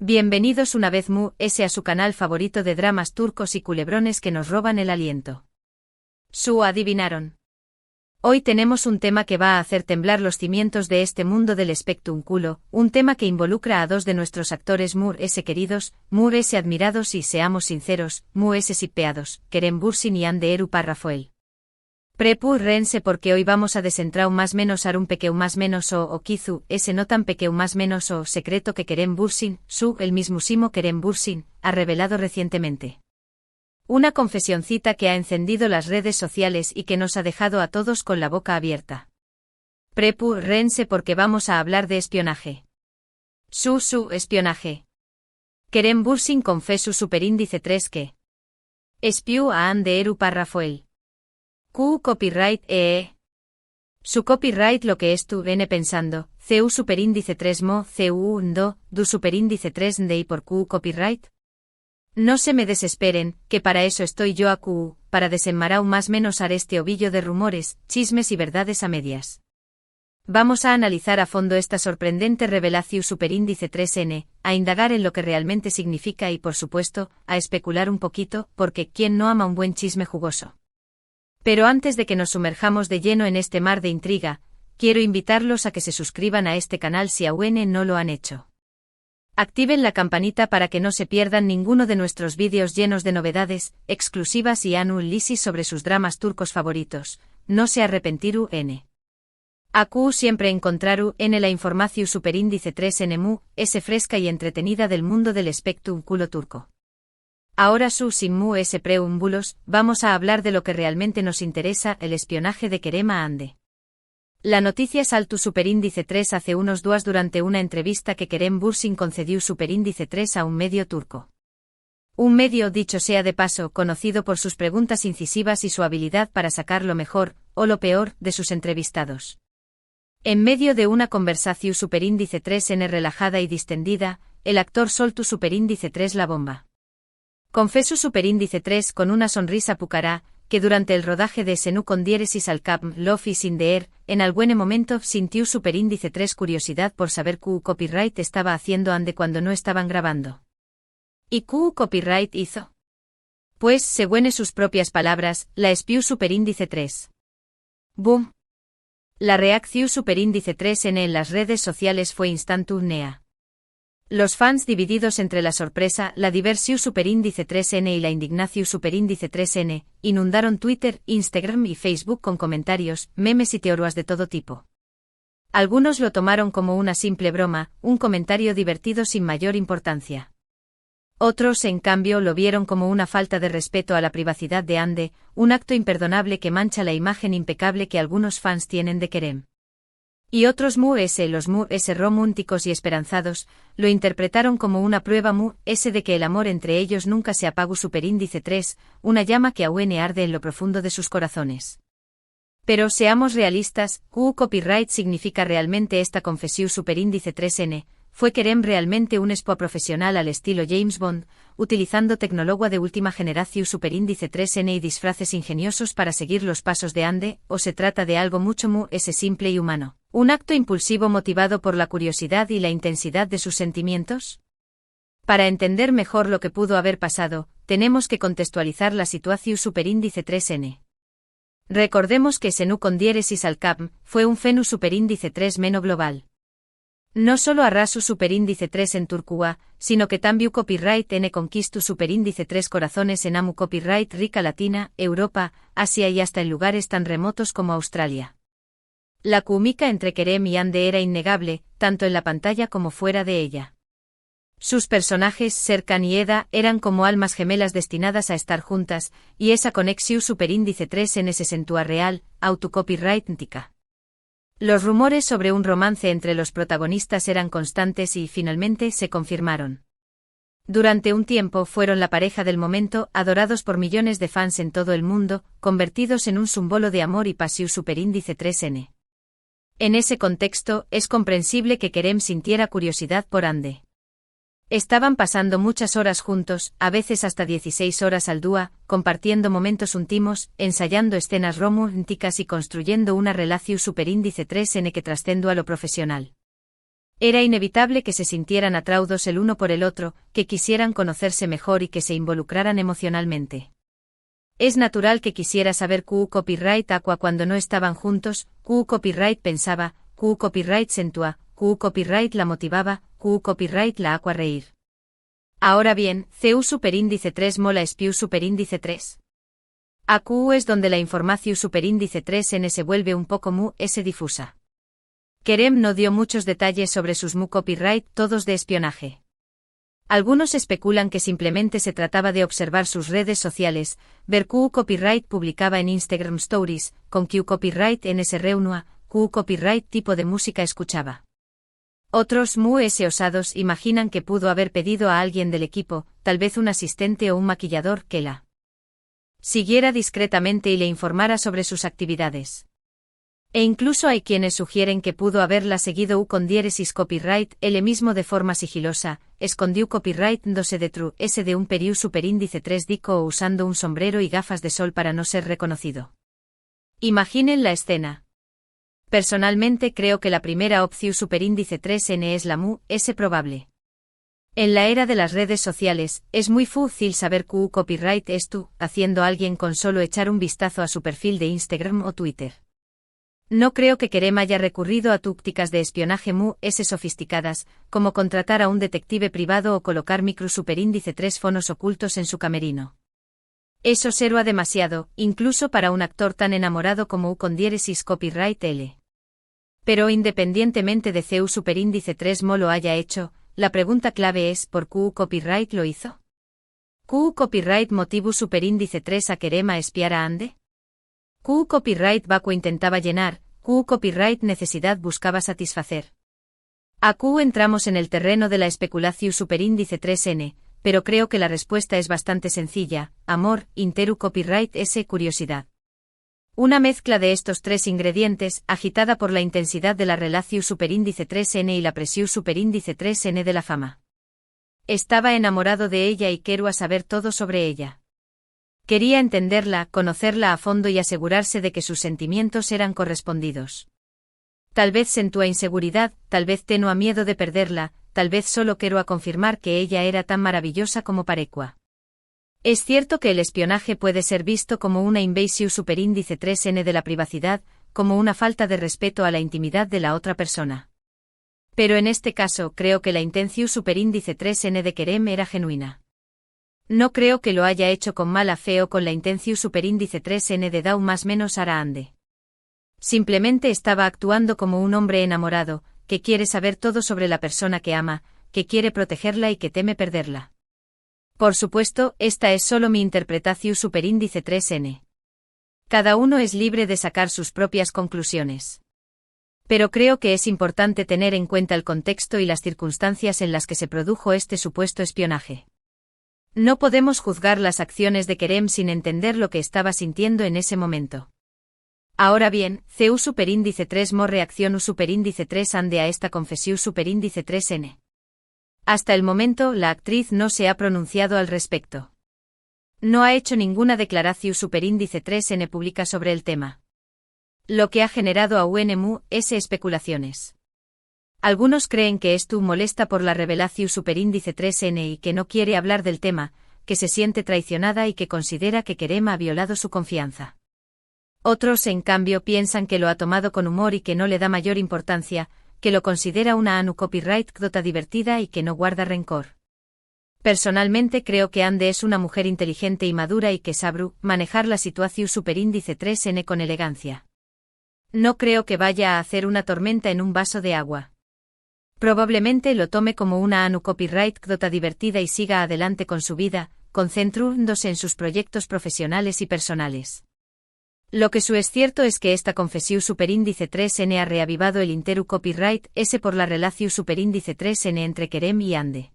Bienvenidos una vez a su canal favorito de dramas turcos y culebrones que nos roban el aliento. ¿Adivinaron? Hoy tenemos un tema que va a hacer temblar los cimientos de este mundo del espectáculo, un tema que involucra a dos de nuestros actores queridos, admirados y seamos sinceros, shippeados, Kerem Bürsin y Hande Erçel Rafael. Prepárense porque hoy vamos a desentrar más menos un pequeño más menos o quizu, ese no tan pequeño más menos o secreto que Kerem Bürsin, el mismísimo Kerem Bürsin, ha revelado recientemente. Una confesioncita que ha encendido las redes sociales y que nos ha dejado a todos con la boca abierta. Prepárense porque vamos a hablar de espionaje. Espionaje. Kerem Bürsin confesó su superíndice 3 que espió a Hande Erçel Rafael. Copyright Su copyright lo que viene pensando, CU superíndice 3 CU du superíndice 3 de y por copyright. No se me desesperen, que para eso estoy yo para desenmarrar más menos este ovillo de rumores, chismes y verdades a medias. Vamos a analizar a fondo esta sorprendente revelación superíndice 3N, a indagar en lo que realmente significa y por supuesto, a especular un poquito, porque ¿quién no ama un buen chisme jugoso? Pero antes de que nos sumerjamos de lleno en este mar de intriga, quiero invitarlos a que se suscriban a este canal si aún no lo han hecho. Activen la campanita para que no se pierdan ninguno de nuestros vídeos llenos de novedades, exclusivas y análisis sobre sus dramas turcos favoritos. No se arrepentirán. Siempre encontraru la información superíndice 3N fresca y entretenida del mundo del espectáculo turco. Ahora sin preámbulos, vamos a hablar de lo que realmente nos interesa, el espionaje de Kerem a Hande. La noticia saltó superíndice 3 hace unos días durante una entrevista que Kerem Bürsin concedió superíndice 3 a un medio turco. Un medio, dicho sea de paso, conocido por sus preguntas incisivas y su habilidad para sacar lo mejor, o lo peor, de sus entrevistados. En medio de una conversación superíndice 3N relajada y distendida, el actor soltó superíndice 3 la bomba. Confesó superíndice 3 con una sonrisa pucará, que durante el rodaje de Senu con diéresis al cap Love is in the air, en algún momento sintió superíndice 3 curiosidad por saber qué copyright estaba haciendo Hande cuando no estaban grabando. ¿Y qué copyright hizo? Pues, según sus propias palabras, la espió superíndice 3. ¡Boom! La reacción superíndice 3N en las redes sociales fue instantánea. Los fans divididos entre la sorpresa, la diversión superíndice 3N y la indignación superíndice 3N, inundaron Twitter, Instagram y Facebook con comentarios, memes y teorías de todo tipo. Algunos lo tomaron como una simple broma, un comentario divertido sin mayor importancia. Otros, en cambio, lo vieron como una falta de respeto a la privacidad de Hande, un acto imperdonable que mancha la imagen impecable que algunos fans tienen de Kerem. Y otros los románticos y esperanzados, lo interpretaron como una prueba de que el amor entre ellos nunca se apagó superíndice 3, una llama que aún arde en lo profundo de sus corazones. Pero seamos realistas, ¿qué copyright significa realmente esta confesión superíndice 3N? ¿Fue Kerem realmente un expo profesional al estilo James Bond, utilizando tecnología de última generación superíndice 3N y disfraces ingeniosos para seguir los pasos de Hande, o se trata de algo mucho simple y humano? ¿Un acto impulsivo motivado por la curiosidad y la intensidad de sus sentimientos? Para entender mejor lo que pudo haber pasado, tenemos que contextualizar la situación superíndice 3N. Recordemos que Senu con diéresis al cap fue un fenómeno superíndice 3 meno global. No solo arrasó superíndice 3 en Turquía, sino que también copyright N conquistó superíndice 3 corazones en amu copyright Rica Latina, Europa, Asia y hasta en lugares tan remotos como Australia. La química entre Kerem y Hande era innegable, tanto en la pantalla como fuera de ella. Sus personajes, Serkan y Eda, eran como almas gemelas destinadas a estar juntas, y esa conexión superíndice 3N se sentúa real, autocopyrightica. Los rumores sobre un romance entre los protagonistas eran constantes y, finalmente, se confirmaron. Durante un tiempo fueron la pareja del momento, adorados por millones de fans en todo el mundo, convertidos en un símbolo de amor y pasión superíndice 3N. En ese contexto, es comprensible que Kerem sintiera curiosidad por Hande. Estaban pasando muchas horas juntos, a veces hasta 16 horas al día, compartiendo momentos íntimos, ensayando escenas románticas y construyendo una relación superíndice 3N que trascendió a lo profesional. Era inevitable que se sintieran atraídos el uno por el otro, que quisieran conocerse mejor y que se involucraran emocionalmente. Es natural que quisiera saber Q copyright Aqua cuando no estaban juntos. Q copyright pensaba, Q copyright sentía, Q copyright la motivaba, Q copyright la Aqua reír. Ahora bien, CU superíndice 3 mola SPIU superíndice 3. AQ es donde la información superíndice 3N se vuelve un poco mu s difusa. Kerem no dio muchos detalles sobre sus mu copyright, todos de espionaje. Algunos especulan que simplemente se trataba de observar sus redes sociales, ver Q copyright publicaba en Instagram Stories, con Q copyright en se reunía, Q copyright tipo de música escuchaba. Otros mu s osados imaginan que pudo haber pedido a alguien del equipo, tal vez un asistente o un maquillador, que la siguiera discretamente y le informara sobre sus actividades. E incluso hay quienes sugieren que pudo haberla seguido u con diéresis copyright, él mismo de forma sigilosa, escondió copyright dose de true s de un periu superíndice 3 dico o usando un sombrero y gafas de sol para no ser reconocido. Imaginen la escena. Personalmente creo que la primera opción superíndice 3N es la mu, s probable. En la era de las redes sociales, es muy fácil saber Q copyright es tú, haciendo alguien con solo echar un vistazo a su perfil de Instagram o Twitter. No creo que Kerem haya recurrido a tácticas de espionaje mu s sofisticadas, como contratar a un detective privado o colocar micro superíndice 3 fonos ocultos en su camerino. Eso será demasiado, incluso para un actor tan enamorado como U con diéresis copyright L. Pero independientemente de CU superíndice 3 mo lo haya hecho, la pregunta clave es ¿por Q copyright lo hizo? ¿Q copyright motivo superíndice 3 a Kerem a espiar a Ande? Q copyright vacuo intentaba llenar, Q copyright necesidad buscaba satisfacer. A Q entramos en el terreno de la especulación superíndice 3N, pero creo que la respuesta es bastante sencilla, amor, interu copyright s curiosidad. Una mezcla de estos tres ingredientes, agitada por la intensidad de la relación superíndice 3N y la presión superíndice 3N de la fama. Estaba enamorado de ella y quiero saber todo sobre ella. Quería entenderla, conocerla a fondo y asegurarse de que sus sentimientos eran correspondidos. Tal vez sentía inseguridad, tal vez tenía miedo de perderla, tal vez solo quiero confirmar que ella era tan maravillosa como parecua. Es cierto que el espionaje puede ser visto como una invasión superíndice 3N de la privacidad, como una falta de respeto a la intimidad de la otra persona. Pero en este caso creo que la intención superíndice 3N de Kerem era genuina. No creo que lo haya hecho con mala fe o con la intención superíndice 3N de Dau más menos Ara Ande. Simplemente estaba actuando como un hombre enamorado, que quiere saber todo sobre la persona que ama, que quiere protegerla y que teme perderla. Por supuesto, esta es solo mi interpretación superíndice 3N. Cada uno es libre de sacar sus propias conclusiones. Pero creo que es importante tener en cuenta el contexto y las circunstancias en las que se produjo este supuesto espionaje. No podemos juzgar las acciones de Kerem sin entender lo que estaba sintiendo en ese momento. Ahora bien, CU superíndice 3 mo reacción U superíndice 3 ande a esta confesión superíndice 3N. Hasta el momento, la actriz no se ha pronunciado al respecto. No ha hecho ninguna declaración superíndice 3N pública sobre el tema. Lo que ha generado a UNMU es especulaciones. Algunos creen que esto molesta por la revelación superíndice 3N y que no quiere hablar del tema, que se siente traicionada y que considera que Kerem ha violado su confianza. Otros, en cambio, piensan que lo ha tomado con humor y que no le da mayor importancia, que lo considera una anu copyright cdota divertida y que no guarda rencor. Personalmente creo que Ande es una mujer inteligente y madura y que sabrá manejar la situación superíndice 3N con elegancia. No creo que vaya a hacer una tormenta en un vaso de agua. Probablemente lo tome como una anu copyright cdota divertida y siga adelante con su vida, concentrándose en sus proyectos profesionales y personales. Lo que es cierto es que esta confesión superíndice 3N ha reavivado el interu copyright s por la relación superíndice 3N entre Kerem y Ande.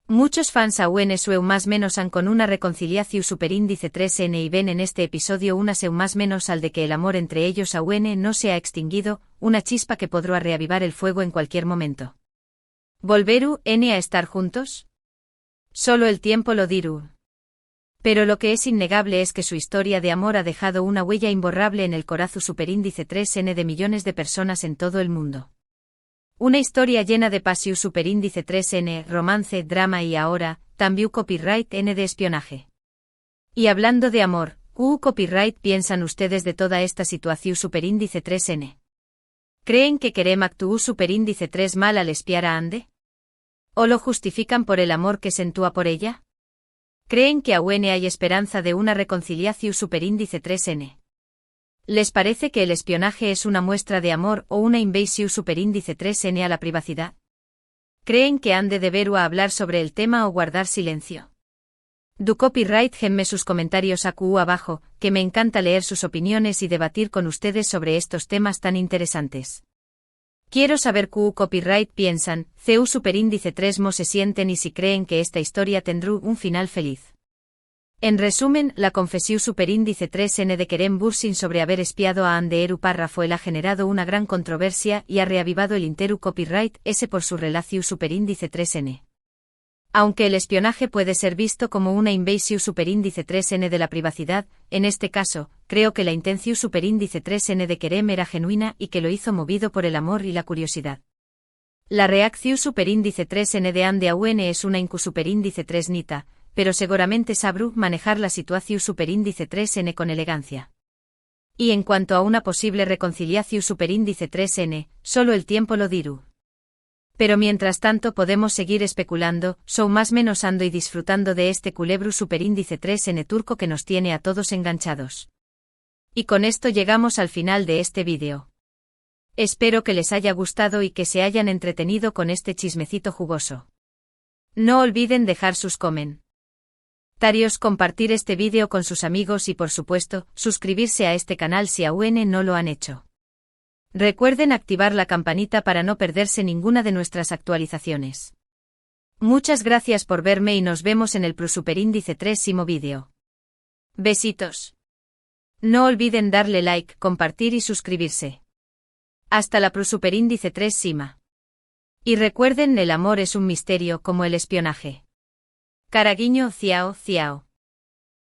Muchos fans aún seu más menos han con una reconciliación superíndice 3N y ven en este episodio una seu más menos al de que el amor entre ellos aún no se ha extinguido, una chispa que podrá reavivar el fuego en cualquier momento. ¿Volveru N a estar juntos? Solo el tiempo lo dirá. Pero lo que es innegable es que su historia de amor ha dejado una huella imborrable en el corazón superíndice 3N de millones de personas en todo el mundo. Una historia llena de pasión superíndice 3N, romance, drama y ahora, también copyright N de espionaje. Y hablando de amor, copyright piensan ustedes de toda esta situación superíndice 3N? ¿Creen que Kerem actuó superíndice 3 mal al espiar a Ande? ¿O lo justifican por el amor que sentúa por ella? ¿Creen que aún hay esperanza de una reconciliación superíndice 3N? ¿Les parece que el espionaje es una muestra de amor o una invasión superíndice 3N a la privacidad? ¿Creen que han de deber hablar sobre el tema o guardar silencio? Du copyright genme sus comentarios abajo, que me encanta leer sus opiniones y debatir con ustedes sobre estos temas tan interesantes. Quiero saber copyright piensan, CU superíndice 3 mo se sienten y si creen que esta historia tendrá un final feliz. En resumen, la confesión superíndice 3N de Kerem Bürsin sobre haber espiado a Hande Eru Parrafoel ha generado una gran controversia y ha reavivado el interu copyright S por su relación superíndice 3N. Aunque el espionaje puede ser visto como una invasión superíndice 3N de la privacidad, en este caso, creo que la intención superíndice 3N de Kerem era genuina y que lo hizo movido por el amor y la curiosidad. La reacción superíndice 3N de Hande aún es una incu superíndice 3 nita, pero seguramente sabrú manejar la situación superíndice 3N con elegancia. Y en cuanto a una posible reconciliación superíndice 3N, solo el tiempo lo dirá. Pero mientras tanto podemos seguir especulando, más menos ando y disfrutando de este culebru superíndice 3N turco que nos tiene a todos enganchados. Y con esto llegamos al final de este vídeo. Espero que les haya gustado y que se hayan entretenido con este chismecito jugoso. No olviden dejar sus comentarios, compartir este vídeo con sus amigos y por supuesto, suscribirse a este canal si aún no lo han hecho. Recuerden activar la campanita para no perderse ninguna de nuestras actualizaciones. Muchas gracias por verme y nos vemos en el superíndice 3º vídeo. Besitos. No olviden darle like, compartir y suscribirse. Hasta la superíndice 3 Sima. Y recuerden, el amor es un misterio como el espionaje. Caraguiño ciao ciao.